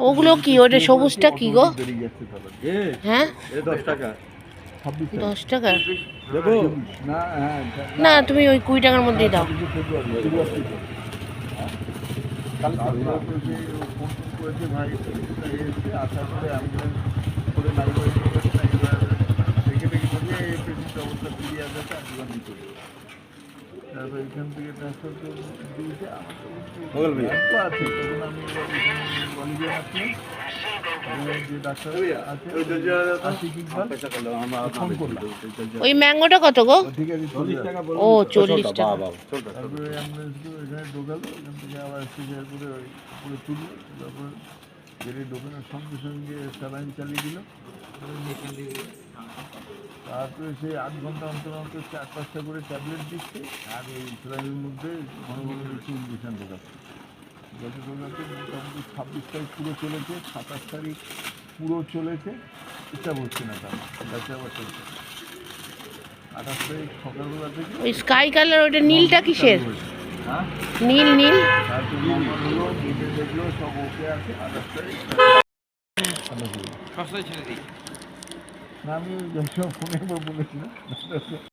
ওগুলো কি, ওটা সবুজটা কি গো? হ্যাঁ 10 টাকা না, তুমি ওই 20 টাকার মধ্যেই দাও। তারপর এখান থেকে ট্রান্সফার করে দিয়েছে আছে। তখন আমি কলেজে আসলাম, যে ডাক্তার আছে ফোন করলাম। ওই ম্যাঙ্গোটা কত গো? ঠিক আছে 40 টাকা। ও 40 টাকা। তারপরে অ্যাম্বুলেন্সগুলো এখানে ঢোকালো, এখান থেকে আবার সিজার করে উপরে তুললো, তারপর গেলে ঢোকানোর সঙ্গে সঙ্গে স্যালাইন চালিয়ে দিল। তারপরে সেই 8 ঘন্টা অন্তর অন্তর 4-5টা করে ট্যাবলেট দিচ্ছে, আর এই স্যালাইনের মধ্যে ঘন ঘন একটু ইঞ্জেকশন ঢোকাচ্ছে। যত ঢোকাচ্ছে মোটামুটি 26 তারিখ পুরো চলেছে, 27 তারিখ পুরো চলেছে, এটা হচ্ছে না, তার যাচ্ছে আবার চলছে। 28 তারিখ সকালবেলা থেকে ওই স্কাই কালার, ওটা নীলটা কিসের? হ্যাঁ নীল নীল। তারপর নর্মাল হলো, দেখে দেখলো সব ওকে আছে। 28 তারিখ সস্তায় ছেড়ে দিই। না, আমি ফোনে একবার বলেছিলাম।